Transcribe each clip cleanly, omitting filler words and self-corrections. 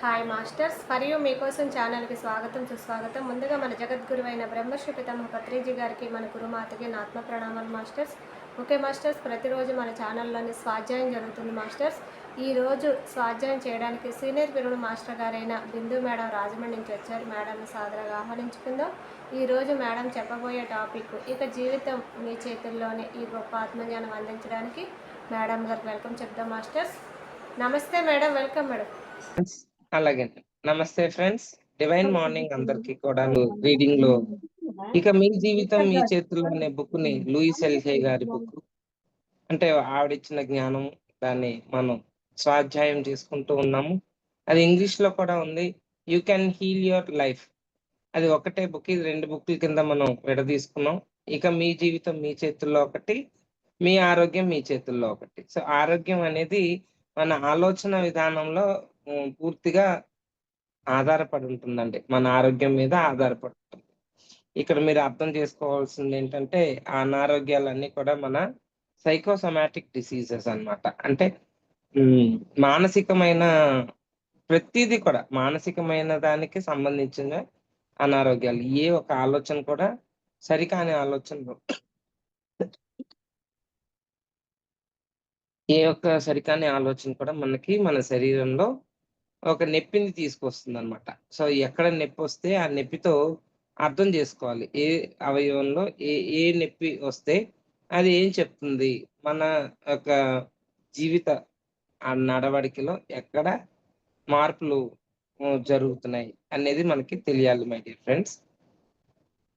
Hi masters, మరియు మీకోసం ఛానల్కి స్వాగతం సుస్వాగతం. ముందుగా మన జగద్గురువైన బ్రహ్మర్షి పితామహ పత్రిజీ గారికి, మన గురుమాతకి నా ఆత్మ ప్రణామాలు మాస్టర్స్. ఓకే మాస్టర్స్, ప్రతిరోజు మన ఛానల్లోని స్వాధ్యాయం జరుగుతుంది మాస్టర్స్. ఈరోజు స్వాధ్యాయం చేయడానికి సీనియర్ పిల్లలు మాస్టర్ గారైన బిందు మేడం రాజమండ్రి నుంచి వచ్చారు. మేడంని సాదరంగా ఆహ్వానించుకుందాం. ఈరోజు మేడం చెప్పబోయే టాపిక్, ఇక జీవితం మీ చేతుల్లోనే, ఈ గొప్ప ఆత్మజ్ఞానం అందించడానికి మేడం గారికి వెల్కమ్ చెప్దాం మాస్టర్స్. నమస్తే మేడం, వెల్కమ్ మేడం. అలాగే. నమస్తే ఫ్రెండ్స్. డివైన్ మార్నింగ్ అందరికి కూడా రీడింగ్ లో ఇక మీ జీవితం మీ చేతుల్లో అనే బుక్ ని లూయిస్ ఎల్హే గారి బుక్. అంటే ఆవిడిచ్చిన జ్ఞానం, దాన్ని మనం స్వాధ్యాయం చేసుకుంటూ ఉన్నాము. అది ఇంగ్లీష్ లో కూడా ఉంది. You can heal your life. అది ఒకటే బుక్. ఇది 2 బుక్ల కింద మనం విడదీసుకున్నాం. ఇక మీ జీవితం మీ చేతుల్లో ఒకటి, మీ ఆరోగ్యం మీ చేతుల్లో ఒకటి. సో ఆరోగ్యం అనేది మన ఆలోచన విధానంలో పూర్తిగా ఆధారపడి ఉంటుందండి. మన ఆరోగ్యం మీద ఆధారపడి ఉంటుంది. ఇక్కడ మీరు అర్థం చేసుకోవాల్సింది ఏంటంటే, ఆ అనారోగ్యాలన్నీ కూడా మన సైకోసోమాటిక్ డిసీజెస్ అన్నమాట. అంటే హ్మ్, మానసికమైన ప్రతీది కూడా మానసికమైన దానికి సంబంధించిన అనారోగ్యాలు. ఏ ఒక ఆలోచన కూడా సరికాని ఆలోచనలు ఏ ఒక్క సరికాని ఆలోచన కూడా మనకి మన శరీరంలో ఒక నొప్పిని తీసుకొస్తుందనమాట. సో, ఎక్కడ నొప్పొస్తే ఆ నొప్పితో అర్థం జేసుకోవాలి. ఏ అవయవంలో ఏ నొప్పి వస్తే అది ఏం చెప్తుంది? మన యొక్క జీవిత నడవడికలో ఎక్కడ మార్పులు జరుగుతున్నాయి అనేది మనకి తెలియాలి మై డియర్ ఫ్రెండ్స్.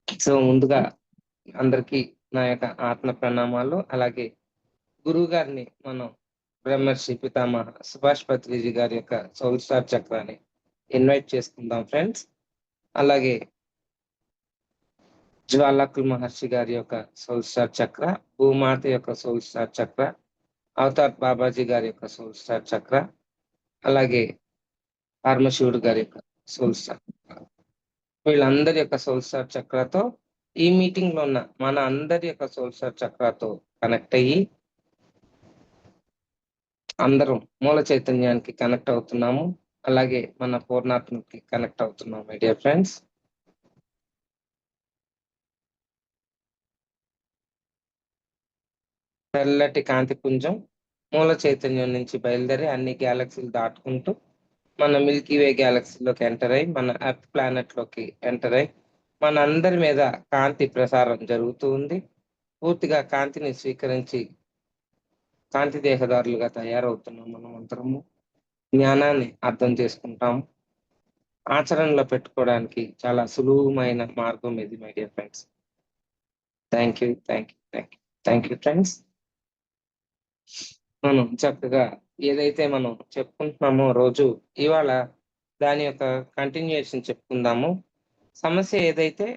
సో, ముందుగా అందరికీ నా యొక్క ఆత్మ ప్రణామాలు. అలాగే గురువుగారిని మనం బ్రహ్మర్షి పితామహ సుభాష్ పత్రిజీ గారి యొక్క సోల్ స్టార్ చక్రాన్ని ఇన్వైట్ చేసుకుందాం ఫ్రెండ్స్. అలాగే జ్వాలాకుల్ మహర్షి గారి యొక్క సోల్ స్టార్ చక్ర, భూమాత యొక్క సోల్ స్టార్ చక్ర, అవతార్ బాబాజీ గారి యొక్క సోల్ స్టార్ చక్ర, అలాగే పరమశివుడు గారి యొక్క సోల్ స్టార్ చక్ర. వీళ్ళందరి యొక్క సోల్ స్టార్ చక్రతో ఈ మీటింగ్ లో ఉన్న మన అందరి యొక్క సోల్ స్టార్ చక్రతో కనెక్ట్ అయ్యి అందరం మూల చైతన్యానికి కనెక్ట్ అవుతున్నాము. అలాగే మన పూర్ణాత్మకి కనెక్ట్ అవుతున్నాం మై డియర్ ఫ్రెండ్స్. తెల్లటి కాంతి పుంజం మూల చైతన్యం నుంచి బయలుదేరి అన్ని గ్యాలక్సీలు దాటుకుంటూ మన మిల్కీ వే గ్యాలక్సీలోకి ఎంటర్ అయ్యి, మన ఎర్త్ ప్లానెట్ లోకి ఎంటర్ అయ్యి, మన అందరి మీద కాంతి ప్రసారం జరుగుతూ ఉంది. పూర్తిగా కాంతిని స్వీకరించి కాంతి దేహదారులుగా తయారవుతున్నాం మనం అందరము. జ్ఞానాన్ని అర్థం చేసుకుంటాము. ఆచరణలో పెట్టుకోవడానికి చాలా సులువమైన మార్గం ఇది my dear friends. Thank you, thank you, thank you, thank you friends. మనం చక్కగా ఏదైతే మనం చెప్పుకుంటున్నామో రోజు, ఇవాళ దాని యొక్క కంటిన్యూయేషన్ చెప్పుకుందాము. సమస్య ఏదైతే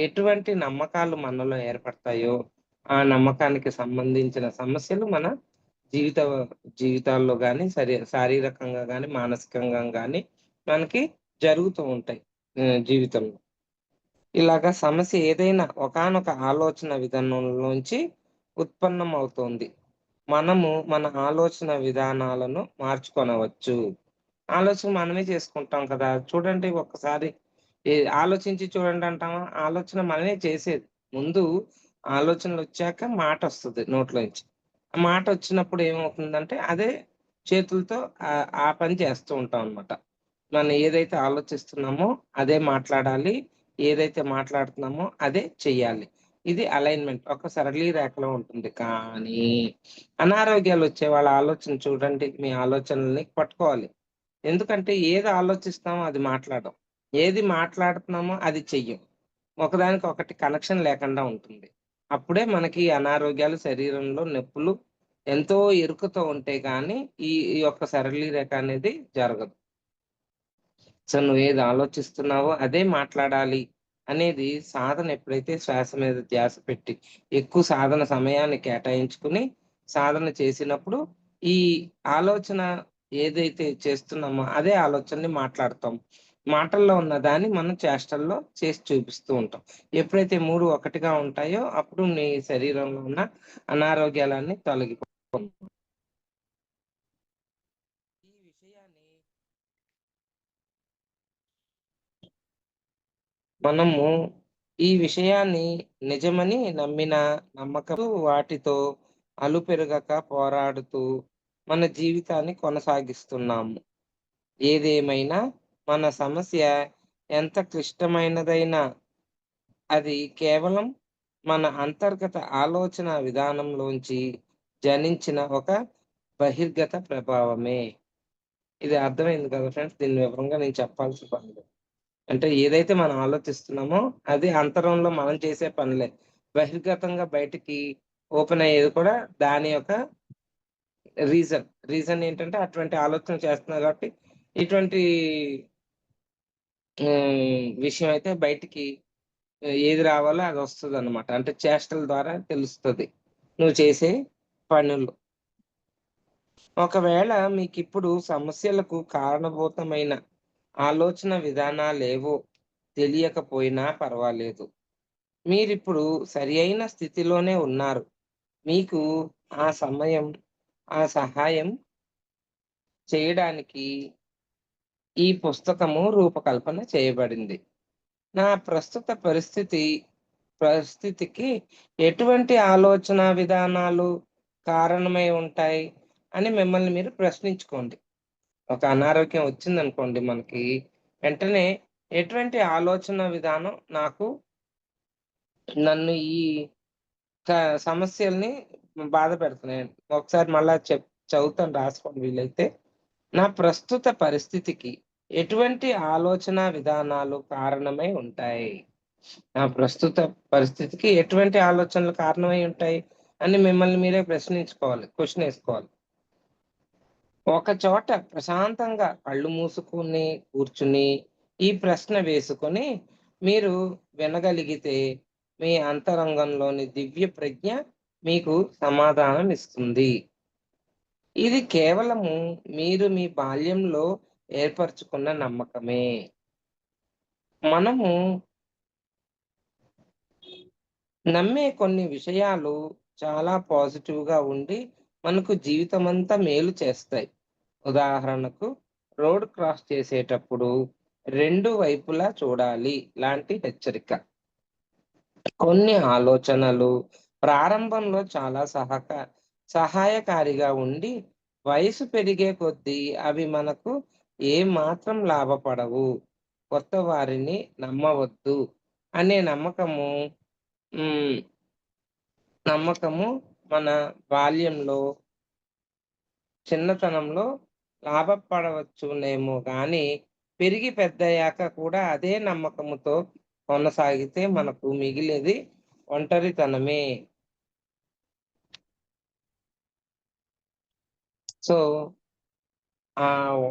ఎటువంటి నమ్మకాలు మనలో ఏర్పడతాయో, ఆ నమ్మకానికి సంబంధించిన సమస్యలు మన జీవిత జీవితాల్లో గాని, శారీరకంగా గాని, మానసికంగా గాని మనకి జరుగుతూ ఉంటాయి జీవితంలో. ఇలాగా సమస్య ఏదైనా ఒకానొక ఆలోచన విధానంలోంచి ఉత్పన్నమవుతోంది. మనము మన ఆలోచన విధానాలను మార్చుకొనవచ్చు. ఆలోచన మనమే చేసుకుంటాం కదా! చూడండి ఒక్కసారి ఆలోచించి చూడండి అంటామా? ఆలోచన మనమే చేసేది. ముందు ఆలోచనలొచ్చాక మాటొస్తది నోట్లోంచి. ఆ మాటొచ్చినప్పుడు ఏమవుతుందంటే, అదే చేతులతో ఆ పని చేస్తూ ఉంటాం అన్నమాట. మనం ఏదైతే ఆలోచిస్తున్నామో అదే మాట్లాడాలి. ఏదైతే మాట్లాడుతున్నామో అదే చెయ్యాలి. ఇది అలైన్‌మెంట్. ఒక సరళీ రేఖలో ఉంటుంది. కానీ అనారోగ్యాలొచ్చే వాళ్ళ ఆలోచన చూడండి. మీ ఆలోచనల్ని పట్టుకోవాలి. ఎందుకంటే ఏది ఆలోచిస్తామో అది మాట్లాడం. ఏది మాట్లాడుతున్నామో అది చెయ్యం. ఒకదానికొకటి కనెక్షన్ లేకుండా ఉంటుంది. అప్పుడే మనకి అనారోగ్యాలు, శరీరంలో నొప్పులు ఎంతో ఇరుకుతో ఉంటే గానీ ఈ యొక్క సరళీ రేఖ అనేది జరగదు. సో, నువ్వేది ఆలోచిస్తున్నావో అదే మాట్లాడాలి అనేది సాధన ఎప్పుడైతే శ్వాస మీద ధ్యాస పెట్టి, ఎక్కువ సాధన సమయాన్ని కేటాయించుకొని సాధన చేసినప్పుడు, ఈ ఆలోచన ఏదైతే చేస్తున్నామో అదే ఆలోచనని మాట్లాడతాం. మాటల్లో ఉన్న దాన్ని మనం చేష్టల్లో చేసి చూపిస్తూ ఉంటాం. ఎప్పుడైతే 3 ఒకటిగా ఉంటాయో అప్పుడు నీ శరీరంలో ఉన్న అనారోగ్యాలన్నీ తొలగిపోతాయి. ఈ విషయాన్ని మనము ఈ విషయాన్ని నిజమని నమ్మిన నమ్మకం వాటితో అలుపెరగక పోరాడుతూ మన జీవితాన్ని కొనసాగిస్తున్నాము. ఏదేమైనా మన సమస్య ఎంత క్లిష్టమైనదైనా అది కేవలం మన అంతర్గత ఆలోచన విధానంలోంచి జనించిన ఒక బహిర్గత ప్రభావమే. ఇది అర్థమైంది కదా ఫ్రెండ్స్? దీన్ని వివరంగా నేను చెప్పాల్సిన పని లేదు. అంటే ఏదైతే మనం ఆలోచిస్తున్నామో అది అంతరంలో మనం చేసే పనులే. బహిర్గతంగా బయటికి ఓపెన్ అయ్యేది కూడా దాని యొక్క రీజన్. రీజన్ ఏంటంటే అటువంటి ఆలోచన చేస్తున్నారు కాబట్టి ఇటువంటి విషయం అయితే బయటికి ఏది రావాలో అది వస్తదనమాట. అంటే చేష్టల ద్వారా తెలుస్తది. నువ్వు చేసే పనులు. ఒకవేళ మీకిప్పుడు సమస్యలకు కారణభూతమైన ఆలోచన విధానాలేవో తెలియకపోయినా పర్వాలేదు. మీరిప్పుడు సరియైన స్థితిలోనే ఉన్నారు. మీకు ఆ సమయం, ఆ సహాయం చేయడానికి ఈ పుస్తకము రూపకల్పన చేయబడింది. నా ప్రస్తుత పరిస్థితికి ఎటువంటి ఆలోచనా విధానాలు కారణమై ఉంటాయి అని మిమ్మల్ని మీరు ప్రశ్నించుకోండి. ఒక అనారోగ్యం వచ్చిందనుకోండి మనకి, వెంటనే ఎటువంటి ఆలోచన విధానం నన్ను ఈ సమస్యల్ని బాధ పెడుతున్నాయి. ఒకసారి మళ్ళా చదువుతాను, రాసుకోండి వీలైతే. నా ప్రస్తుత పరిస్థితికి ఎటువంటి ఆలోచనా విధానాలు కారణమై ఉంటాయి? నా ప్రస్తుత పరిస్థితికి ఎటువంటి ఆలోచనలు కారణమై ఉంటాయి అని మిమ్మల్ని మీరే ప్రశ్నించుకోవాలి. క్వెషన్ ఏసుకోవాలి. ఒక చోట ప్రశాంతంగా కళ్ళు మూసుకొని కూర్చుని ఈ ప్రశ్న వేసుకొని మీరు వినగలిగితే మీ అంతరంగంలోని దివ్య ప్రజ్ఞ మీకు సమాధానం ఇస్తుంది. ఇది కేవలము మీరు మీ బాల్యంలో ఏర్పరచుకున్న నమ్మకమే. మనము నమ్మే కొన్ని విషయాలు చాలా పాజిటివ్‌గా ఉండి మనకు జీవితమంతా మేలు చేస్తాయి. ఉదాహరణకు రోడ్ క్రాస్ చేసేటప్పుడు 2 వైపులా చూడాలి లాంటి హెచ్చరిక. కొన్ని ఆలోచనలు ప్రారంభంలో చాలా సహాయకారిగా ఉండి వయసు పెరిగే కొద్దీ అవి మనకు ఏమాత్రం లాభపడవు. కొత్త వారిని నమ్మవద్దు అనే హ్మ్. నమ్మకము మన బాల్యంలో, చిన్నతనంలో లాభపడవచ్చునేమో గానీ, పెరిగి పెద్దయ్యాక కూడా అదే నమ్మకముతో కొనసాగితే మనకు మిగిలేది ఒంటరితనమే. సో, ఆహ్,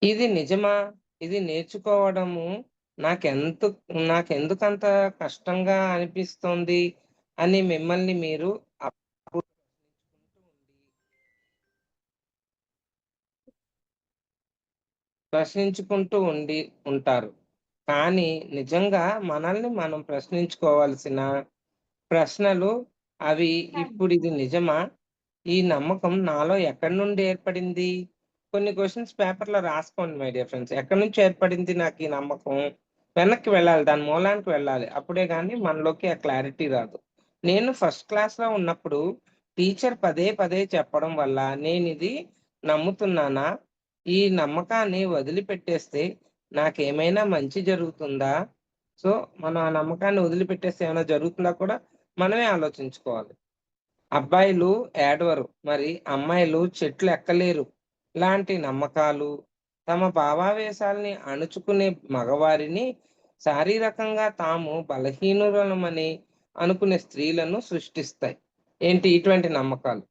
ఇది నిజమా? ఇది నేర్చుకోవడము నాకెంత నాకెందుకంత కష్టంగా అనిపిస్తోంది అని మిమ్మల్ని మీరు అప్పుడు ప్రశ్నించుకుంటూ ఉంటారు. కానీ నిజంగా మనల్ని మనం ప్రశ్నించుకోవాల్సిన ప్రశ్నలు అవి, ఇప్పుడిది నిజమా? ఈ నమ్మకం నాలో ఎక్కడి నుండి ఏర్పడింది? కొన్ని క్వెషన్స్ పేపర్‌లో రాసుకోండి మై డియర్ ఫ్రెండ్స్. ఎక్కడి నుంచి ఏర్పడింది నాకీ నమ్మకం? వెనక్కి వెళ్ళాలి. దాని మూలానికి వెళ్ళాలి. అప్పుడే గాని మనలోకి ఆ క్లారిటీ రాదు. నేను ఫస్ట్ క్లాస్‌లో ఉన్నప్పుడు టీచర్ పదే పదే చెప్పడం వల్ల నేనిది నమ్ముతున్నానా? ఈ నమ్మకాన్ని వదిలిపెట్టేస్తే నాకేమైనా మంచి జరుగుతుందా? సో, మనం ఆ నమ్మకాన్ని వదిలిపెట్టేస్తే ఏమైనా జరుగుతుందా కూడా మనమే ఆలోచించుకోవాలి. అబ్బాయిలు ఏడవరు, మరి అమ్మాయిలు చెట్లు ఎక్కలేరు లాంటి నమ్మకాలు తమ భావావేశాల్ని అణుచుకునే మగవారిని, శారీరకంగా తాము బలహీనులమని అనుకునే స్త్రీలను సృష్టిస్తాయి. ఏంటి ఇటువంటి నమ్మకాలు?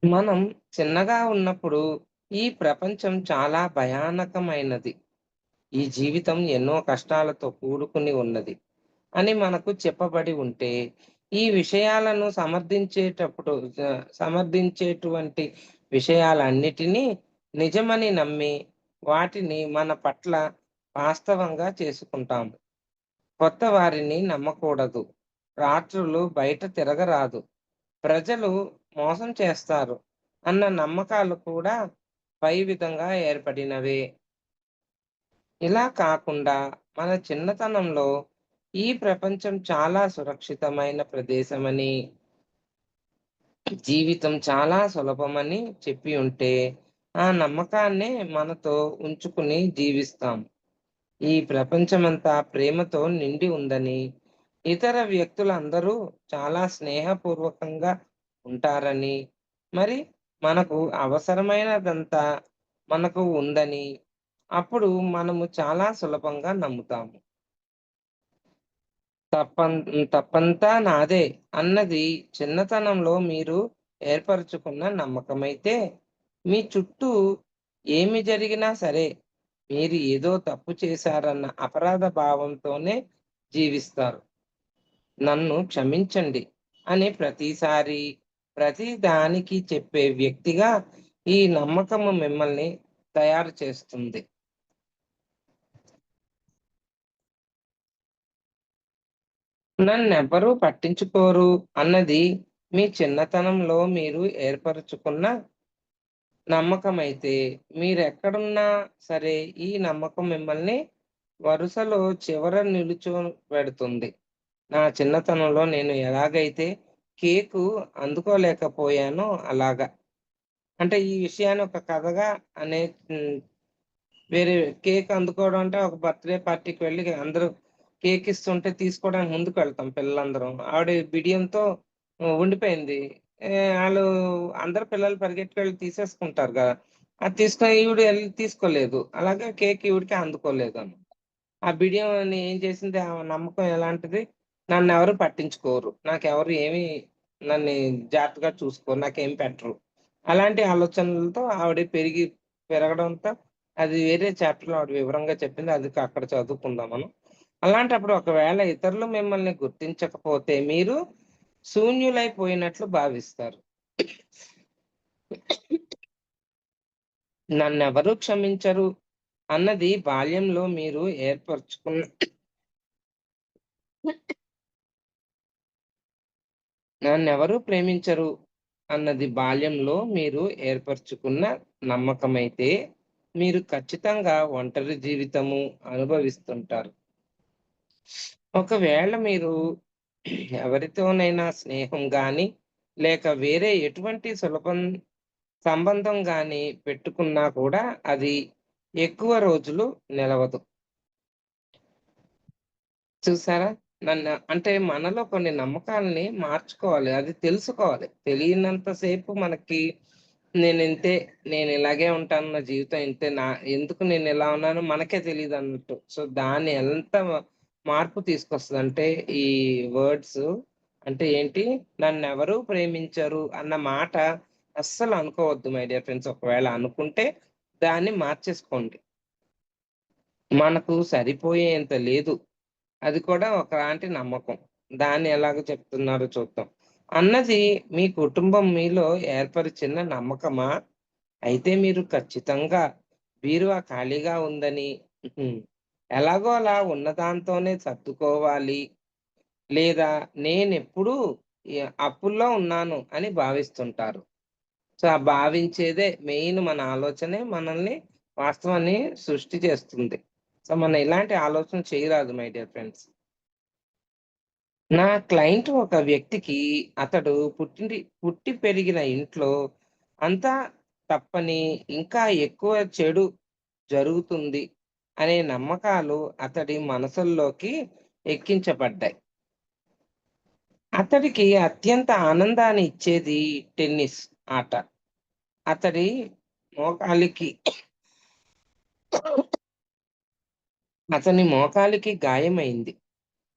మనం చిన్నగా ఉన్నప్పుడు ఈ ప్రపంచం చాలా భయానకమైనది. ఈ జీవితం ఎన్నో కష్టాలతో కూడుకుని ఉన్నది అని మనకు చెప్పబడి ఉంటే, ఈ విషయాలను సమర్థించేటువంటి విషయాలన్నిటినీ నిజమని నమ్మి, వాటిని మన పట్ల వాస్తవంగా చేసుకుంటాము. కొత్త వారిని నమ్మకూడదు. రాత్రులు బయట తిరగరాదు. ప్రజలు మోసం చేస్తారు అన్న నమ్మకాలు కూడా పై విధంగా ఏర్పడినవే. ఇలా కాకుండా మన చిన్నతనంలో ఈ ప్రపంచం చాలా సురక్షితమైన ప్రదేశమని, జీవితం చాలా సులభమని చెప్పి ఉంటే, ఆ నమ్మకాన్నే మనతో ఉంచుకుని జీవిస్తాం. ఈ ప్రపంచమంతా ప్రేమతో నిండి ఉందని, ఇతర వ్యక్తులందరూ చాలా స్నేహపూర్వకంగా ఉంటారని, మరి మనకు అవసరమైనదంతా మనకు ఉందని, అప్పుడు మనము చాలా సులభంగా నమ్ముతాము. తప్పంతా నాదే అన్నది చిన్నతనంలో మీరు ఏర్పరచుకున్న నమ్మకమైతే, మీ చుట్టూ ఏమి జరిగినా సరే, మీరు ఏదో తప్పు చేశారన్న అపరాధ భావంతోనే జీవిస్తారు. నన్ను క్షమించండి అని ప్రతిసారి, ప్రతి దానికి చెప్పే వ్యక్తిగా ఈ నమ్మకము మిమ్మల్ని తయారు చేస్తుంది. నన్నెవ్వరూ పట్టించుకోరు అన్నది మీ చిన్నతనంలో మీరు ఏర్పరచుకున్న నమ్మకమైతే, మీరెక్కడున్నా సరే ఈ నమ్మకం మిమ్మల్ని వరుసలో చివర నిలుచోబెడుతుంది. నా చిన్నతనంలో నేను ఎలాగైతే కేకు అందుకోలేకపోయానో అలాగా. అంటే ఈ విషయాన్ని ఒక కథగా అనే హ్మ్. వేరే కేక్ అందుకోవడం అంటే ఒక బర్త్‌డే పార్టీకి వెళ్లి అందరూ కేక్ ఇస్తుంటే తీసుకోవడానికి ముందుకెళ్తాం పిల్లలందరం. ఆవిడ బిడియంతో ఉండిపోయింది. ఆళ్ళు అందరు పిల్లలు పరిగెట్టుకెళ్ళి తీసేసుకుంటారు గదా! అది తీసుకొని ఈవిడ ఎళ్లి తీసుకోలేదు. అలాగే కేక్ ఈవిడకి అందుకోలేదనమాట. ఆ బిడియం ఏం చేసింది, ఆ నమ్మకం ఎలాంటిది, నన్నెవరు పట్టించుకోరు. నాకెవరు ఏమి నన్ను జాగ్రత్తగా చూసుకోరు. నాకేం పెట్టరు. అలాంటి ఆలోచనలతో ఆవిడ పెరగడంతో అది వేరే చాప్టర్‌లో ఆవిడ వివరంగా చెప్పింది. అది అక్కడ చదువుకుందాం మనం. అలాంటప్పుడు ఒకవేళ ఇతరులు మిమ్మల్ని గుర్తించకపోతే మీరు శూన్యులైపోయినట్లు భావిస్తారు. నన్నెవరు క్షమించరు అన్నది బాల్యంలో మీరు ఏర్పరచుకున్న నన్నెవరూ ప్రేమించరు అన్నది బాల్యంలో మీరు ఏర్పరచుకున్న నమ్మకమైతే, మీరు ఖచ్చితంగా ఒంటరి జీవితము అనుభవిస్తుంటారు. ఒకవేళ మీరు ఎవరితోనైనా స్నేహం గాని, లేక వేరే ఎటువంటి సంబంధం గాని పెట్టుకున్నా కూడా అది ఎక్కువ రోజులు నిలవదు. చూసారా? అంటే మనలో కొన్ని నమ్మకాలని మార్చుకోవాలి. అది తెలుసుకోవాలి. తెలియనంత సేపు మనకి నేనింతే, నేనిలాగే ఉంటాను, నా జీవితం ఇంతే, ఎందుకు నేనిలా ఉన్నానో మనకే తెలీదన్నట్టు. సో, దాన్ని ఎంత మార్పు తీసుకొస్తదంటే ఈ వర్డ్స్ అంటే ఏంటి? నన్నెవరూ ప్రేమించరు అన్న మాట అస్సలు అనుకోవద్దు మై డియర్ ఫ్రెండ్స్. ఒకవేళ అనుకుంటే దాన్ని మార్చేసుకోండి. మనకు సరిపోయేంత లేదు. అది కూడా ఒకలాంటి నమ్మకం. దాన్ని ఎలాగ చెప్తున్నారో చూద్దాం. అన్నది మీ కుటుంబం మీలో ఏర్పరిచిన నమ్మకమా? అయితే మీరు ఖచ్చితంగా బీరువా ఖాళీగా ఉందని, హ్మ్. ఎలాగో అలా ఉన్నదాంతోనే సర్దుకోవాలి. లేదా నేనెప్పుడూ అప్పుల్లో ఉన్నాను అని భావిస్తుంటారు. సో, ఆ భావించేదే మెయిన్ మన ఆలోచనే మనల్ని వాస్తవాన్ని సృష్టి చేస్తుంది. సో, మనం ఇలాంటి ఆలోచన చేయరాదు మై డియర్ ఫ్రెండ్స్. నా క్లయింట్ ఒక వ్యక్తికి అతడు పుట్టి పెరిగిన ఇంట్లో అంతా తప్పని, ఇంకా ఎక్కువ చెడు జరుగుతుంది అనే నమ్మకాలు అతడి మనసుల్లోకి ఎక్కించబడ్డాయి. అతడికి అత్యంత ఆనందాన్ని ఇచ్చేది టెన్నిస్ ఆట. అతడి మోకాలికి అతని మోకాలికి గాయమైంది.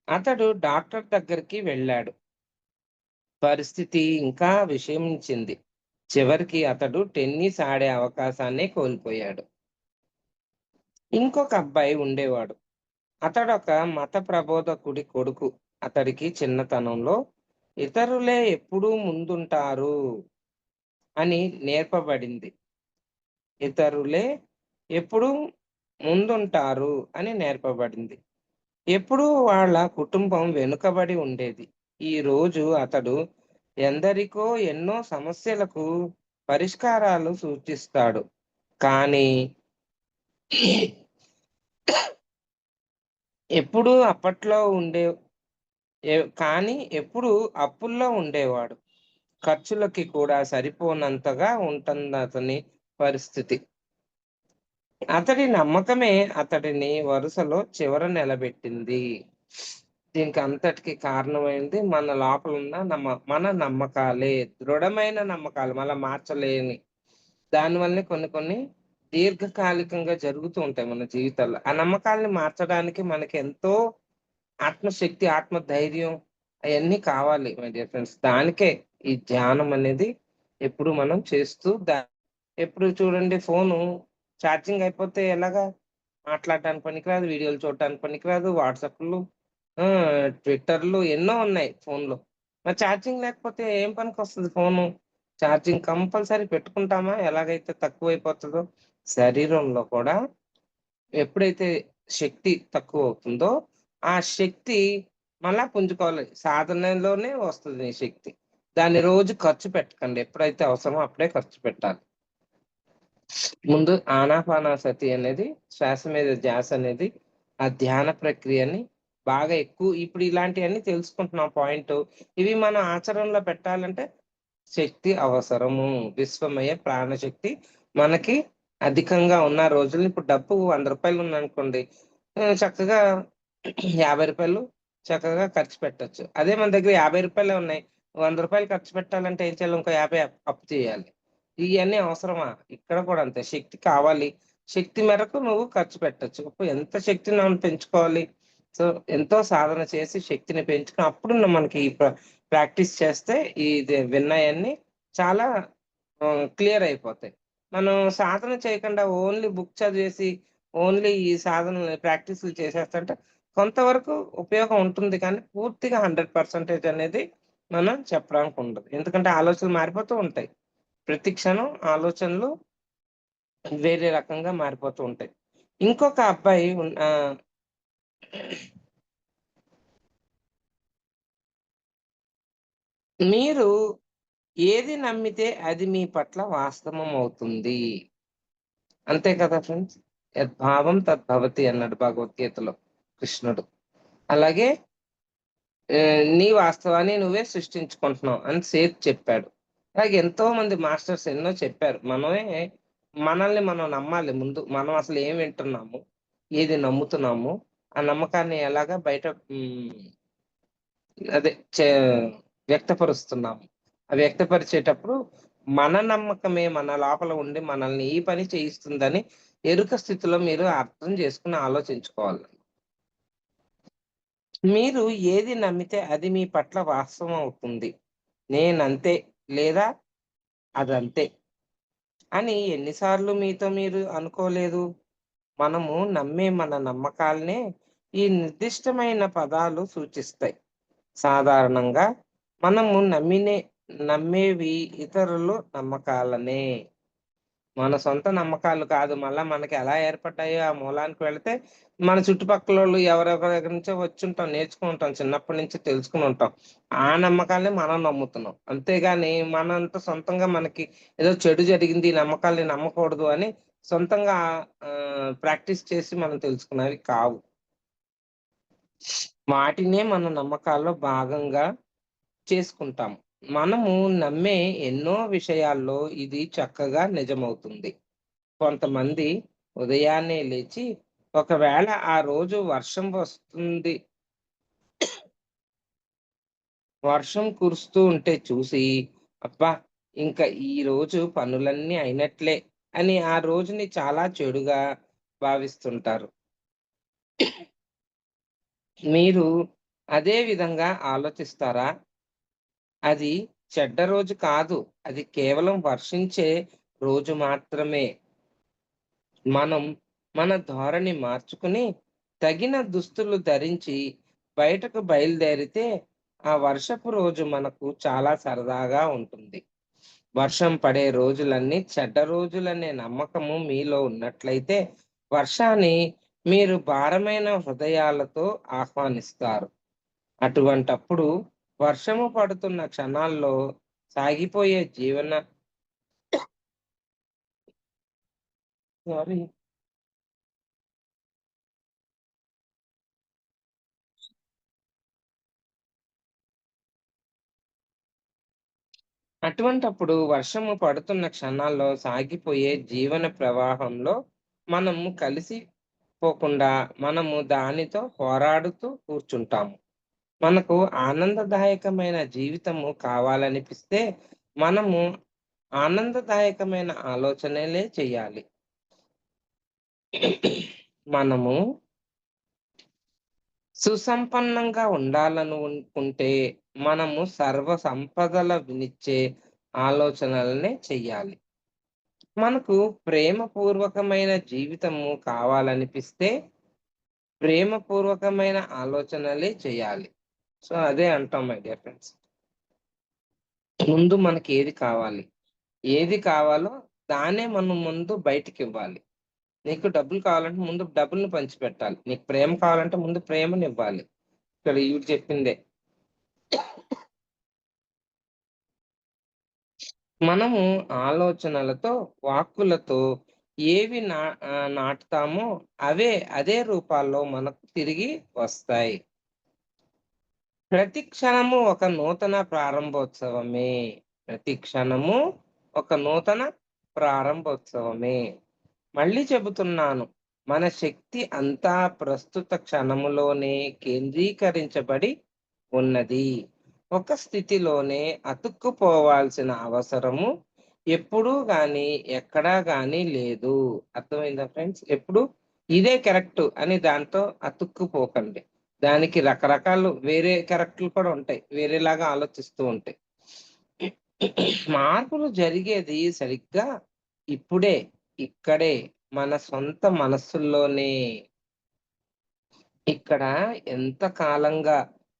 అతడు డాక్టర్ దగ్గరికి వెళ్ళాడు. పరిస్థితి ఇంకా విషమించింది. చివరికి అతడు టెన్నిస్ ఆడే అవకాశాన్నే కోల్పోయాడు. ఇంకొక అబ్బాయి ఉండేవాడు. అతడొక మత ప్రబోధకుడి కొడుకు. అతడికి చిన్నతనంలో ఇతరులే ఎప్పుడూ ముందుంటారు అని నేర్పబడింది. ఇతరులే ఎప్పుడూ ముందుంటారు అని నేర్పబడింది. ఎప్పుడూ వాళ్ళ కుటుంబం వెనుకబడి ఉండేది. ఈరోజు అతడు ఎందరికో ఎన్నో సమస్యలకు పరిష్కారాలు సూచిస్తాడు. కానీ ఎప్పుడు అప్పట్లో కానీ ఎప్పుడు అప్పుల్లో ఉండేవాడు. ఖర్చులకి కూడా సరిపోనంతగా ఉంటుంది అతని పరిస్థితి. అతడి నమ్మకమే అతడిని వరుసలో చివర నిలబెట్టింది. దీనికి అంతటికి కారణమైంది మన లోపల ఉన్న మన నమ్మకాలే. దృఢమైన నమ్మకాలు మళ్ళా మార్చలేని. దానివల్లనే కొన్ని కొన్ని దీర్ఘకాలికంగా జరుగుతూ ఉంటాయి మన జీవితాల్లో. ఆ నమ్మకాల్ని మార్చడానికి మనకెంతో ఆత్మశక్తి, ఆత్మధైర్యం అయన్నీ కావాలి మై డియర్ ఫ్రెండ్స్. దానికే ఈ ధ్యానం అనేది ఎప్పుడు మనం చేస్తూ ఎప్పుడు చూడండి ఫోను ఛార్జింగ్ అయిపోతే ఎలాగా? మాట్లాడడానికి పనికిరాదు, వీడియోలు చూడటానికి పనికిరాదు, వాట్సాప్‌లు, ట్విట్టర్‌లు ఎన్నో ఉన్నాయి ఫోన్‌లో. మరి ఛార్జింగ్ లేకపోతే ఏం పనికొస్తది ఫోను? ఛార్జింగ్ కంపల్సరీ పెట్టుకుంటామా? ఎలాగైతే తక్కువైపోతదో శరీరంలో కూడా ఎప్పుడైతే శక్తి తక్కువవుతుందో, ఆ శక్తి మళ్ళా పుంజుకోవాలి. సాధనలోనే వస్తది ఈ శక్తి. దాన్ని రోజు ఖర్చు పెట్టకండి. ఎప్పుడైతే అవసరమో అప్పుడే ఖర్చు పెట్టాలి. ముందు ఆనాపానసతి అనేది శ్వాస మీద ధ్యాస అనేది ఆ ధ్యాన ప్రక్రియని బాగా ఇప్పుడు ఇలాంటియన్నీ తెలుసుకుంటున్నాం పాయింటు. ఇవి మనం ఆచరణలో పెట్టాలంటే శక్తి అవసరము. విశ్వమయ ప్రాణశక్తి మనకి అధికంగా ఉన్న రోజుల్లో ఇప్పుడు డబ్బు రూ. 100 ఉందనుకోండి. చక్కగా రూ. 50 చక్కగా ఖర్చు పెట్టొచ్చు. అదే మన దగ్గర రూ. 50 ఉన్నాయి. రూ. 100 ఖర్చు పెట్టాలంటే ఏం చేయాలి? ఇంకో 50 అప్పు చేయాలి. ఇయన్నీ అవసరమా? ఇక్కడ కూడా అంతే. శక్తి కావాలి. శక్తి మేరకు నువ్వు ఖర్చు పెట్టొచ్చు. ఇప్పుడు ఎంత శక్తిని మనం పెంచుకోవాలి? సో, ఎంతో సాధన చేసి శక్తిని పెంచుకొని అప్పుడు మనకి ప్రాక్టీస్ చేస్తే విన్నయన్నీ చాలా క్లియర్ అయిపోతాయి. మనం సాధన చేయకుండా ఓన్లీ బుక్ చదివేసి, ఓన్లీ ఈ సాధనలు ప్రాక్టీస్‌లు చేసేస్తుంటే కొంతవరకు ఉపయోగం ఉంటుంది కానీ పూర్తిగా 100% అనేది మనం చెప్పడానికి ఉండదు. ఎందుకంటే ఆలోచనలు మారిపోతూ ఉంటాయి. ప్రతి క్షణం ఆలోచనలు వేరే రకంగా మారిపోతూ ఉంటాయి. ఇంకొక అబ్బాయి మీరు ఏది నమ్మితే అది మీ పట్ల వాస్తవం అవుతుంది. అంతే కదా ఫ్రెండ్స్. యద్భావం తద్భవతి అన్నాడు భగవద్గీతలో కృష్ణుడు. అలాగే నీ వాస్తవాన్ని నువ్వే సృష్టించుకుంటున్నావు అని సేత్ చెప్పాడు. అలాగే ఎంతో మంది మాస్టర్స్ ఎన్నో చెప్పారు. మనల్ని మనం నమ్మాలి ముందు. మనం అసలు ఏం వింటున్నాము? ఏది నమ్ముతున్నాము? ఆ నమ్మకాన్ని ఎలాగా బయట అదే వ్యక్తపరుస్తున్నాము. ఆ వ్యక్తపరిచేటప్పుడు మన నమ్మకమే మన లోపల ఉండి మనల్ని ఈ పని చేయిస్తుందని ఎరుక స్థితిలో మీరు అర్థం చేసుకొని ఆలోచించుకోవాలి. మీరు ఏది నమ్మితే అది మీ పట్ల వాస్తవం అవుతుంది. నేనంతే లేదా అదంతే అని ఎన్నిసార్లు మీతో మీరు అనుకోలేదు? మనము నమ్మే మన నమ్మకాలనే ఈ నిర్దిష్టమైన పదాలు సూచిస్తాయి. సాధారణంగా మనము నమ్మేవి ఇతరులు నమ్మకాలనే. మన సొంత నమ్మకాలు కాదు. మళ్ళా మనకి ఎలా ఏర్పడ్డాయో ఆ మూలానికి వెళితే, మన చుట్టుపక్కలోళ్ళు ఎవరెవరి దగ్గర నుంచో వచ్చుంటాం, నేర్చుకుంటాం. చిన్నప్పటి నుంచి తెలుసుకొని ఉంటాం. ఆ నమ్మకాలనే మనం నమ్ముతున్నాం. అంతేగాని మనంత సొంతంగా మనకి ఏదో చెడు జరిగింది, ఈ నమ్మకాల్ని నమ్మకూడదు అని సొంతంగా ప్రాక్టీస్ చేసి మనం తెలుసుకున్నవి కావు. వాటినే మన నమ్మకాల్లో భాగంగా చేసుకుంటాం. మనము నమ్మే ఎన్నో విషయాల్లో ఇది చక్కగా నిజమవుతుంది. కొంతమంది ఉదయాన్నే లేచి ఒకవేళ ఆ రోజు వర్షం కురుస్తూ ఉంటే చూసి, అబ్బా! ఇంకా ఈ రోజు పనులన్నీ అయినట్లే అని ఆ రోజుని చాలా చెడుగా భావిస్తుంటారు. మీరు అదే విధంగా ఆలోచిస్తారా? అది చెడ్డ రోజు కాదు. అది కేవలం వర్షించే రోజు మాత్రమే. మనం మన ధోరణి మార్చుకుని, తగిన దుస్తులు ధరించి బయటకు బయలుదేరితే, ఆ వర్షపు రోజు మనకు చాలా సరదాగా ఉంటుంది. వర్షం పడే రోజులన్నీ చెడ్డ రోజులనే నమ్మకము మీలో ఉన్నట్లయితే, వర్షాన్ని మీరు భారమైన హృదయాలతో ఆహ్వానిస్తారు. అటువంటప్పుడు వర్షము పడుతున్న క్షణాల్లో సాగిపోయే సారీ. అటువంటప్పుడు వర్షము పడుతున్న క్షణాల్లో సాగిపోయే జీవన ప్రవాహంలో మనము కలిసిపోకుండా మనము దానితో పోరాడుతూ కూర్చుంటాము. మనకు ఆనందదాయకమైన జీవితము కావాలనిపిస్తే మనము ఆనందదాయకమైన ఆలోచనలే చేయాలి. మనము సుసంపన్నంగా ఉండాలనుకుంటే మనము సర్వ సంపదలనిచ్చే ఆలోచనలనే చెయ్యాలి. మనకు ప్రేమపూర్వకమైన జీవితము కావాలనిపిస్తే ప్రేమపూర్వకమైన ఆలోచనలే చేయాలి. సో, అదే అంటాం మై డియర్ ఫ్రెండ్స్. ముందు మనకి ఏది కావాలి? ఏది కావాలో దాన్నే మనం ముందు బయటికివ్వాలి. నీకు డబ్బులు కావాలంటే ముందు డబ్బుల్ని పంచిపెట్టాలి. నీకు ప్రేమ కావాలంటే ముందు ప్రేమనివ్వాలి. ఇక్కడ ఈవిడ చెప్పిందే. మనము ఆలోచనలతో, వాక్కులతో ఏవి నాటుతామో అదే రూపాల్లో మనకు తిరిగి వస్తాయి. ప్రతి క్షణము ఒక నూతన ప్రారంభోత్సవమే. ప్రతి క్షణము ఒక నూతన ప్రారంభోత్సవమే. మళ్ళీ చెబుతున్నాను. మన శక్తి అంతా ప్రస్తుత క్షణములోనే కేంద్రీకరించబడి ఉన్నది. ఒక స్థితిలోనే అతుక్కుపోవాల్సిన అవసరము ఎప్పుడూ గాని, ఎక్కడా గాని లేదు. అర్థమైందా ఫ్రెండ్స్? ఎప్పుడు ఇదే కరెక్ట్ అని దాంతో అతుక్కుపోకండి. దానికి రకరకాలు వేరే కరెక్ట్‌లు కూడా ఉంటాయి. వేరేలాగా ఆలోచిస్తూ ఉంటాయి. మార్పులు జరిగేది సరిగ్గా ఇప్పుడే, ఇక్కడే మన సొంత మనస్సుల్లోనే. ఇక్కడ ఎంత కాలంగా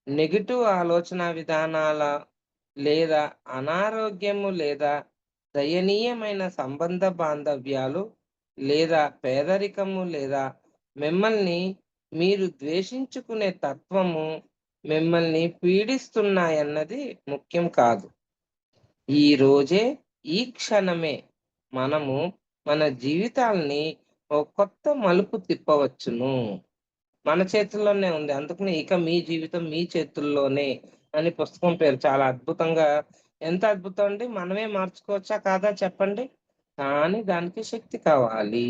నెగెటివ్ ఆలోచనా విధానాల లేదా అనారోగ్యము లేదా దయనీయమైన సంబంధ బాంధవ్యాలు లేదా పేదరికము లేదా మిమ్మల్ని మీరు ద్వేషించుకునే తత్వము మిమ్మల్ని పీడిస్తున్నాయన్నది ముఖ్యం కాదు. ఈ రోజే, ఈ క్షణమే మనము మన జీవితాల్ని ఓ కొత్త మలుపు తిప్పవచ్చును. మన చేతుల్లోనే ఉంది. అందుకనే ఇక మీ జీవితం మీ చేతుల్లోనే అని పుస్తకం పేరు. చాలా అద్భుతంగా ఎంత అద్భుతం అండి! మనమే మార్చుకోవచ్చా కాదా చెప్పండి? కానీ దానికి శక్తి కావాలి.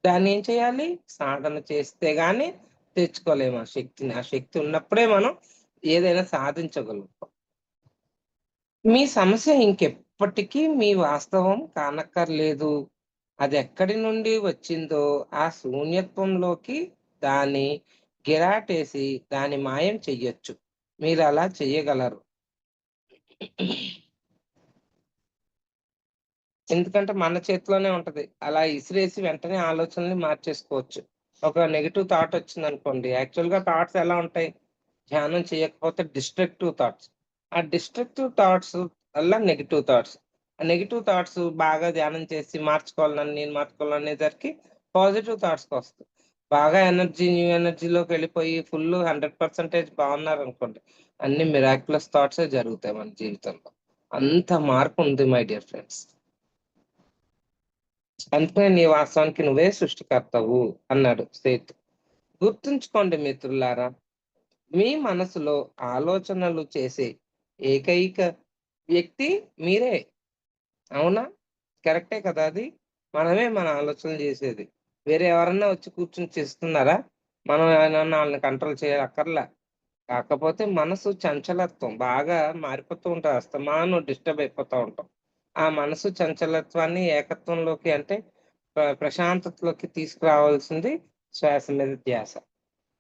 దాన్నేం చేయాలి? సాధన చేస్తే గాని తెచ్చుకోలేము ఆ శక్తిని. ఆ శక్తి ఉన్నప్పుడే మనం ఏదైనా సాధించగలుగుతాం. మీ సమస్య ఇంకెప్పటికీ మీ వాస్తవం కానక్కర్లేదు. అదెక్కడి నుండి వచ్చిందో ఆ శూన్యత్వంలోకి దాన్ని గిరాటేసి దాన్ని మాయం చెయ్యొచ్చు. మీరలా చెయ్యగలరు. ఎందుకంటే మన చేతిలోనే ఉంటది. అలా ఇసిరేసి వెంటనే ఆలోచనల్ని మార్చేసుకోవచ్చు. ఒక నెగెటివ్ థాట్ వచ్చిందనుకోండి. యాక్చువల్‌గా థాట్స్ ఎలా ఉంటాయి? ధ్యానం చేయకపోతే డిస్ట్రక్టివ్ థాట్స్. ఆ డిస్ట్రక్టివ్ థాట్స్ వల్ల నెగెటివ్ థాట్స్. ఆ నెగెటివ్ థాట్స్ బాగా ధ్యానం చేసి మార్చుకోవాలని నేను మార్చుకోవాలనేసరికి పాజిటివ్ థాట్స్‌కొస్తాయి. బాగా న్యూ ఎనర్జీలోకెళ్ళిపోయి ఫుల్ 100% బాగున్నారనుకోండి. అన్ని మిరాక్యులస్ థాట్సే జరుగుతాయి మన జీవితంలో. అంత మార్పు ఉంది మై డియర్ ఫ్రెండ్స్. అందుకనే నీ వాస్తవానికి నువ్వే సృష్టికర్తవు అన్నాడు సేతు. గుర్తుంచుకోండి మిత్రులారా, మీ మనసులో ఆలోచనలు చేసే ఏకైక వ్యక్తి మీరే. అవునా? కరెక్టే కదా అది? మనమే మన ఆలోచనలు చేసేది. వేరే ఎవరన్నా వచ్చి కూర్చొని చేస్తున్నారా? మనం ఏమన్నా ఆళ్ళని కంట్రోల్ చేయక్కర్లా. కాకపోతే మనసు చంచలత్వం బాగా మారిపోతూ ఉంటది. అస్తమానం డిస్టర్బ్ అయిపోతా ఉంటాం. ఆ మనసు చంచలత్వాన్ని ఏకత్వంలోకి అంటే ప్రశాంతతలోకి తీసుకురావాల్సింది శ్వాస మీద ధ్యాస.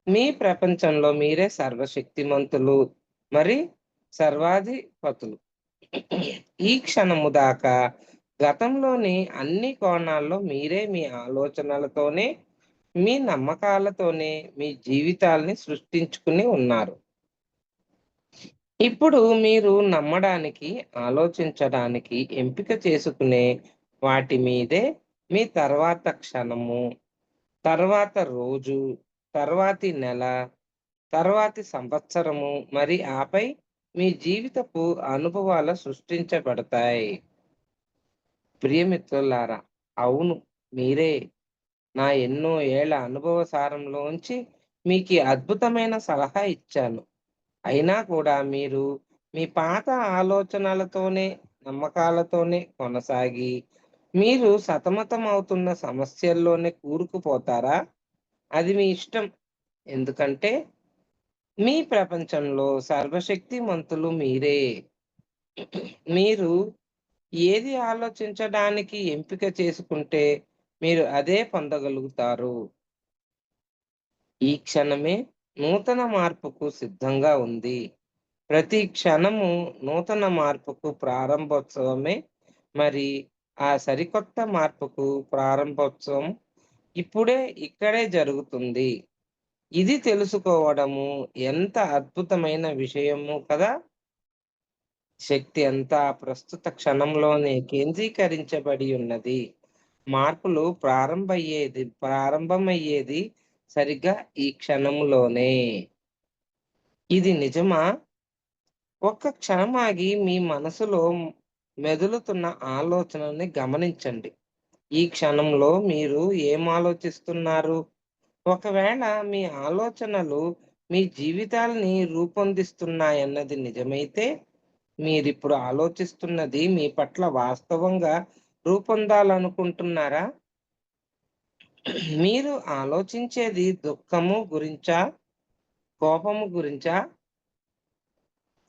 మీ ప్రపంచంలో మీరే సర్వశక్తిమంతులు, మరి సర్వాధిపతులు. ఈ క్షణము దాకా గతంలోని అన్ని కోణాల్లో మీరే మీ ఆలోచనలతోనే, మీ నమ్మకాలతోనే మీ జీవితాల్ని సృష్టించుకుని ఉన్నారు. ఇప్పుడు మీరు నమ్మడానికి, ఆలోచించడానికి ఎంపిక చేసుకునే వాటి మీదే మీ తర్వాత క్షణము, తర్వాత రోజు, తర్వాతి నెల, తర్వాతి సంవత్సరము, మరి ఆపై మీ జీవితపు అనుభవాలు సృష్టించబడతాయి. ప్రియమిత్రులారా, అవును. మీరే. నా ఎన్నో ఏళ్ల అనుభవ సారంలోంచి మీకు ఈ అద్భుతమైన సలహా ఇచ్చాను. అయినా కూడా మీరు మీ పాత ఆలోచనలతోనే, నమ్మకాలతోనే కొనసాగి, మీరు సతమతమవుతున్న సమస్యల్లోనే కూరుకుపోతారా? అది మీ ఇష్టం. ఎందుకంటే మీ ప్రపంచంలో సర్వశక్తిమంతులు మీరే. మీరు ఏది ఆలోచించడానికి ఎంపిక చేసుకుంటే మీరు అదే పొందగలుగుతారు. ఈ క్షణమే నూతన మార్పుకు సిద్ధంగా ఉంది. ప్రతి క్షణము నూతన మార్పుకు ప్రారంభోత్సవమే. మరి ఆ సరికొత్త మార్పుకు ప్రారంభోత్సవం ఇప్పుడే ఇక్కడే జరుగుతుంది. ఇది తెలుసుకోవడము ఎంత అద్భుతమైన విషయము కదా! శక్తి అంతా ప్రస్తుత క్షణంలోనే కేంద్రీకరించబడి ఉన్నది. మార్పులు ప్రారంభమయ్యేది సరిగ్గా ఈ క్షణంలోనే. ఇది నిజమా? ఒక్క క్షణం ఆగి మీ మనసులో మెదులుతున్న ఆలోచనని గమనించండి. ఈ క్షణంలో మీరు ఏం ఆలోచిస్తున్నారు? ఒకవేళ మీ ఆలోచనలు మీ జీవితాల్ని రూపొందిస్తున్నాయన్నది నిజమైతే, మీరిప్పుడు ఆలోచిస్తున్నది మీ పట్ల వాస్తవంగా రూపొందాలనుకుంటున్నారా? మీరు ఆలోచించేది దుఃఖము గురించా? కోపము గురించా?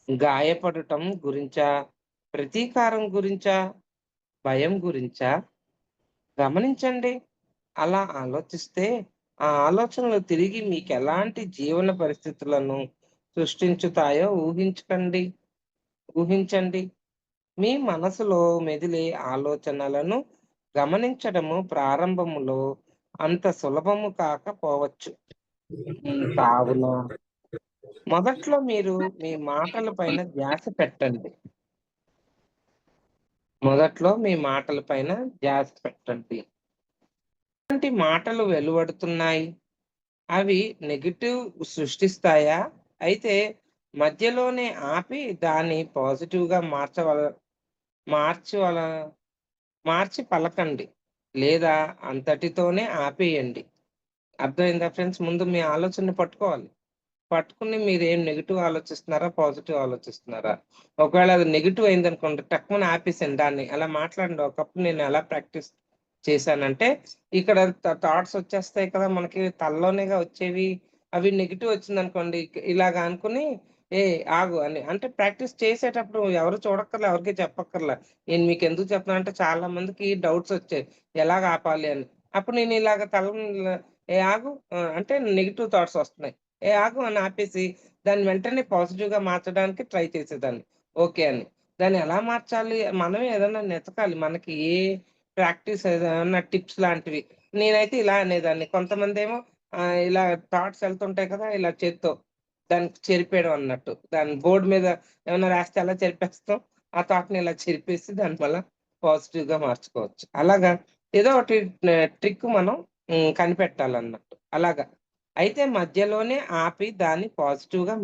గాయపడటం గురించా? ప్రతీకారం గురించా? భయం గురించా? గమనించండి. అలా ఆలోచిస్తే, ఆ ఆలోచనలు తిరిగి మీకెలాంటి జీవన పరిస్థితులను సృష్టించుతాయో ఊహించండి. మీ మనసులో మెదిలే ఆలోచనలను గమనించడము ప్రారంభములో అంత సులభము కాకపోవచ్చు. కావున మొదట్లో మీరు మీ మాటల పైన ధ్యాస పెట్టండి. ఎలాంటి మాటలు వెలువడుతున్నాయి? అవి నెగెటివ్ సృష్టిస్తాయా? అయితే మధ్యలోనే ఆపి దాన్ని పాజిటివ్‌గా మార్చవల మార్చి పలకండి. లేదా అంతటితోనే ఆపేయండి. అర్థమైందా ఫ్రెండ్స్? ముందు మీ ఆలోచనని పట్టుకోవాలి. పట్టుకుని మీరేం నెగెటివ్ ఆలోచిస్తున్నారా? పాజిటివ్ ఆలోచిస్తున్నారా? ఒకవేళ అది నెగెటివ్ అయిందనుకోండి టక్కుమని ఆపేసేయండి దాన్ని. అలా మాట్లాడండి. ఒకప్పుడు నేను ఎలా ప్రాక్టీస్ చేశానంటే, ఇక్కడ థాట్స్ వచ్చేస్తాయి కదా! మనకి తలలోనేగా వచ్చేవి. అవి నెగెటివ్ వచ్చిందనుకోండి ఇలాగ అనుకుని, "ఏయ్! ఆగు" అని. అంటే ప్రాక్టీస్ చేసేటప్పుడు ఎవరు చూడక్కర్లే, ఎవరికీ చెప్పక్కర్లే. నేను మీకెందుకు చెప్తున్నానంటే చాలా మందికి డౌట్స్ వచ్చాయి. ఎలాగ ఆపాలి అని. అప్పుడు నేను ఇలాగ "ఏ ఆగు" అంటే నెగెటివ్ థాట్స్ వస్తున్నాయి. "ఏ ఆగు" అని ఆపేసి, దాన్ని వెంటనే పాజిటివ్‌గా మార్చడానికి ట్రై చేసేదాన్ని. ఓకే అని. దాన్ని ఎలా మార్చాలి? మనమే ఏదన్నా వెతకాలి. మనకి ప్రాక్టీస్ ఏదన్నా టిప్స్ లాంటివి. నేనైతే ఇలా అనేదాన్ని. కొంతమందేమో ఇలా థాట్స్ ఎళ్తుంటాయి కదా! ఇలా చేత్తో దాన్ని చెరిపేయడం అన్నట్టు. దాన్ని బోర్డ్ మీద ఏమన్నా రాస్తే ఎలా చెరిపేస్తాం, ఆ థాట్‌ని ఇలా చెరిపేసి దాన్ని మళ్ళా పాజిటివ్‌గా మార్చుకోవచ్చు. అలాగా ఏదో ఒకటి ట్రిక్ మనం కనిపెట్టాలన్నట్టు. అలాగా. అయితే మధ్యలోనే ఆపి దాన్ని పాజిటివ్‌గా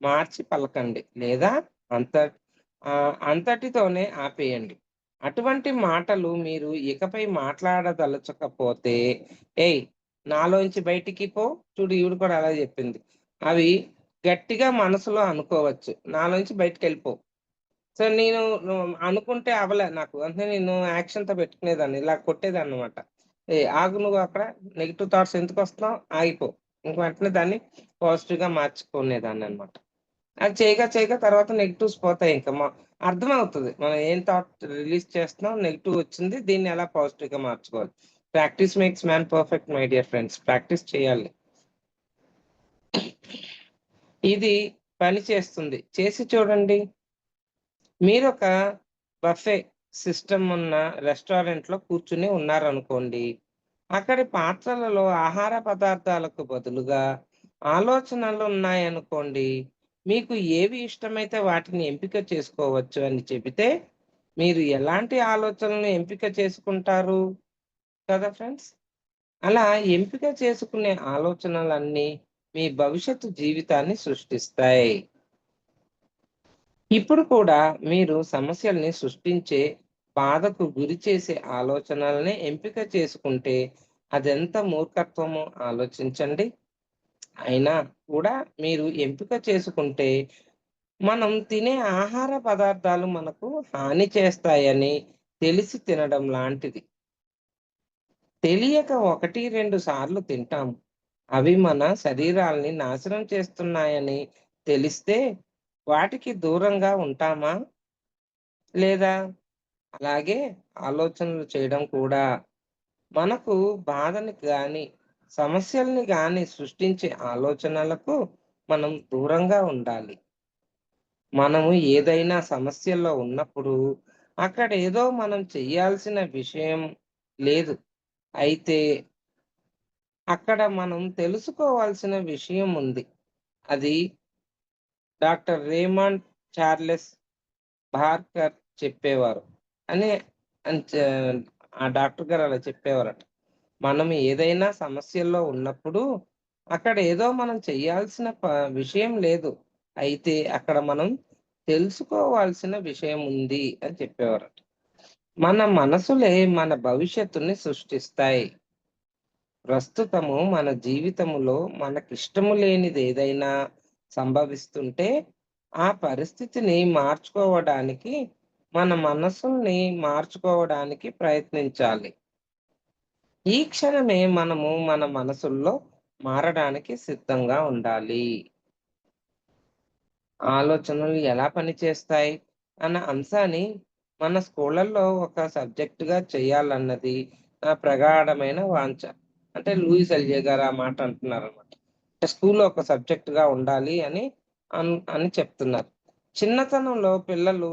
మార్చి పలకండి. లేదా అంత అంతటితోనే ఆపేయండి. అటువంటి మాటలు మీరు ఇకపై మాట్లాడదలచకపోతే, "ఏయ్! నాలోంచి బయటికి పో." చూడు ఈవిడ కూడా అలాగే చెప్పింది. అవి గట్టిగా మనసులో అనుకోవచ్చు. నాలోంచి బయటికెళ్ళిపో. సో, నేను అనుకుంటే అవ్వలే నాకు. వెంటనే నేను యాక్షన్‌తో పెట్టుకునేదాన్ని. ఇలా కొట్టేదాన్ననమాట. ఆగు నువ్వు అక్కడ నెగెటివ్ థాట్స్ ఎందుకొస్తున్నావు? ఆగిపో." ఇంక వెంటనే దాన్ని పాజిటివ్‌గా మార్చుకునేదాన్ననమాట. అది చేయగా తర్వాత నెగెటివ్స్ పోతాయింక. అర్థమవుతది. మనం ఏం థాట్ రిలీజ్ చేస్తున్నాం, నెగెటివ్ వచ్చింది. దీన్ని ఎలా పాజిటివ్‌గా మార్చుకోవాలి. Practice makes man perfect my dear friends. Practice చేయాలి. ఇది పని చేస్తుంది. చేసి చూడండి. మీరొక బఫే సిస్టమ్ ఉన్న రెస్టారెంట్‌లో కూర్చొని ఉన్నారనుకోండి. అక్కడి పాత్రలలో ఆహార పదార్థాలకు బదులుగా ఆలోచనలున్నాయనుకోండి. మీకు ఏవి ఇష్టమైతే వాటిని ఎంపిక చేసుకోవచ్చు అని చెబితే, మీరు ఎలాంటి ఆలోచనలను ఎంపిక చేసుకుంటారు కదా ఫ్రెండ్స్? అలా ఎంపిక చేసుకునే ఆలోచనలన్నీ మీ భవిష్యత్తు జీవితాన్ని సృష్టిస్తాయి. ఇప్పుడు కూడా మీరు సమస్యల్ని సృష్టించే బాధకు గురి చేసే ఆలోచనల్ని ఎంపిక చేసుకుంటే అదెంత మూర్ఖత్వమో ఆలోచించండి. అయినా కూడా మీరు ఎంపిక చేసుకుంటే మనం తినే ఆహార పదార్థాలు మనకు హాని చేస్తాయని తెలిసి తినడం లాంటిది. తెలియక 1, 2 సార్లు తింటాము. అవి మన శరీరాల్ని నాశనం చేస్తున్నాయని తెలిస్తే వాటికి దూరంగా ఉంటామా? లేదా? అలాగే ఆలోచనలు చేయడం కూడా మనకు బాధని గాని, సమస్యల్ని గాని సృష్టించే ఆలోచనలకు మనం దూరంగా ఉండాలి. మనము ఏదైనా సమస్యల్లో ఉన్నప్పుడు అక్కడేదో మనం చెయ్యాల్సిన విషయం లేదు. అయితే అక్కడ మనం తెలుసుకోవాల్సిన విషయం ఉంది. అది డాక్టర్ రేమండ్ చార్లెస్ బార్కర్ చెప్పేవారు. అని ఆ డాక్టర్ గారు అలా చెప్పేవారట. మనం ఏదైనా సమస్యల్లో ఉన్నప్పుడు అక్కడ ఏదో మనం చేయాల్సిన విషయం లేదు. అయితే అక్కడ మనం తెలుసుకోవాల్సిన విషయం ఉంది అని చెప్పేవారట. మన మనసులే మన భవిష్యత్తుని సృష్టిస్తాయి. ప్రస్తుతము మన జీవితములో మనకిష్టము లేనిదేదైనా సంభవిస్తుంటే, ఆ పరిస్థితిని మార్చుకోవడానికి మన మనసుల్ని మార్చుకోవడానికి ప్రయత్నించాలి. ఈ క్షణమే మనము మన మనసుల్లో మారడానికి సిద్ధంగా ఉండాలి. ఆలోచనలు ఎలా పనిచేస్తాయి అన్న అంశాన్ని మన స్కూళ్ళల్లో ఒక సబ్జెక్ట్‌గా చేయాలన్నది నా ప్రగాఢమైన వాంఛ. అంటే లూయిస్ ఎల్‌జే గారు ఆ మాట అంటున్నారన్నమాట. అంటే స్కూల్‌లో ఒక సబ్జెక్ట్‌గా ఉండాలి అని చెప్తున్నారు. చిన్నతనంలో పిల్లలు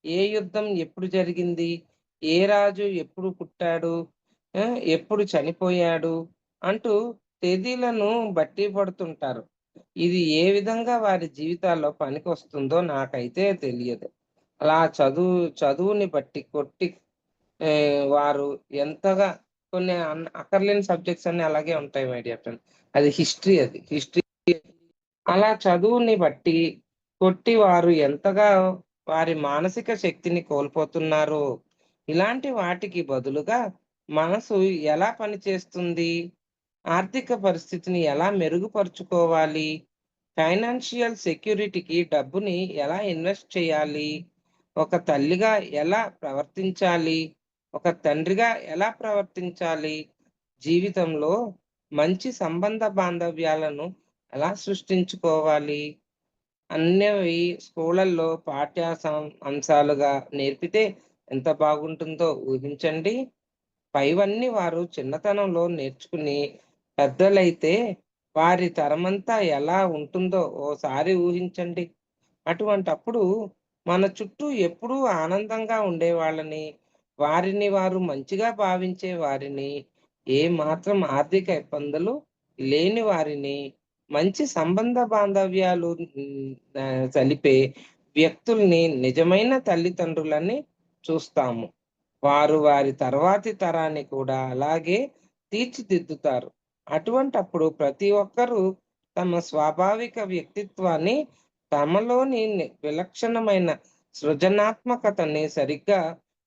ఏ యుద్ధం ఎప్పుడు జరిగింది? ఏ రాజు ఎప్పుడు పుట్టాడు? ఎప్పుడు చనిపోయాడు? అంటూ తేదీలను బట్టి పడుతుంటారు. ఇది ఏ విధంగా వారి జీవితాల్లో పనికొస్తుందో నాకైతే తెలియదు. అలా చదువుని బట్టి కొట్టి వారు ఎంతగా కొన్ని అక్కర్లేని సబ్జెక్ట్స్ అన్నీ అలాగే ఉంటాయి మై డియర్ ఫ్రెండ్. అది హిస్టరీ అది. హిస్టరీ అలా చదువుని బట్టి కొట్టి వారు ఎంతగా వారి మానసిక శక్తిని కోల్పోతున్నారో, ఇలాంటి వాటికి బదులుగా మనసు ఎలా పనిచేస్తుంది? ఆర్థిక పరిస్థితిని ఎలా మెరుగుపరుచుకోవాలి? ఫైనాన్షియల్ సెక్యూరిటీకి డబ్బుని ఎలా ఇన్వెస్ట్ చేయాలి? ఒక తల్లిగా ఎలా ప్రవర్తించాలి? ఒక తండ్రిగా ఎలా ప్రవర్తించాలి? జీవితంలో మంచి సంబంధ బాంధవ్యాలను ఎలా సృష్టించుకోవాలి? అన్నవి స్కూళ్ళల్లో అంశాలుగా నేర్పితే ఎంత బాగుంటుందో ఊహించండి. పైవన్నీ వారు చిన్నతనంలో నేర్చుకుని పెద్దలైతే వారి తరమంతా ఎలా ఉంటుందో ఓసారి ఊహించండి. అటువంటప్పుడు మన చుట్టూ ఎప్పుడూ ఆనందంగా ఉండేవాళ్ళని, వారిని వారు మంచిగా భావించే వారిని, ఏ మాత్రం ఆర్థిక ఇబ్బందులు లేని వారిని, మంచి సంబంధ బాంధవ్యాలు సలిపే వ్యక్తుల్ని నిజమైన తల్లిదండ్రులని చూస్తాము. వారు వారి తర్వాతి తరాన్ని కూడా అలాగే తీర్చిదిద్దుతారు. అటువంటప్పుడు ప్రతి ఒక్కరూ తమ స్వాభావిక వ్యక్తిత్వాన్ని, తమలోని విలక్షణమైన సృజనాత్మకతని సరిగ్గా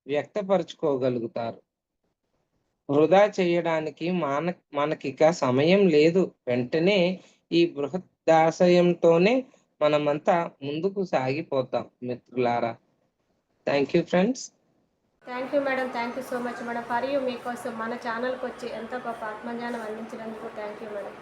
వ్యక్తపరుచుకోగలుగుతారు. వృధా చేయడానికి మనకిక సమయం లేదు. వెంటనే ఈ బృహదాశయంతోనే మనమంతా ముందుకు సాగిపోతాం మిత్రులారా. Thank you friends. Thank you madam. Thank you so much madam. For you మీకోసం మన ఛానల్‌కొచ్చి ఎంతో గొప్ప ఆత్మజ్ఞానం అందించినందుకు థ్యాంక్ యూ మేడం.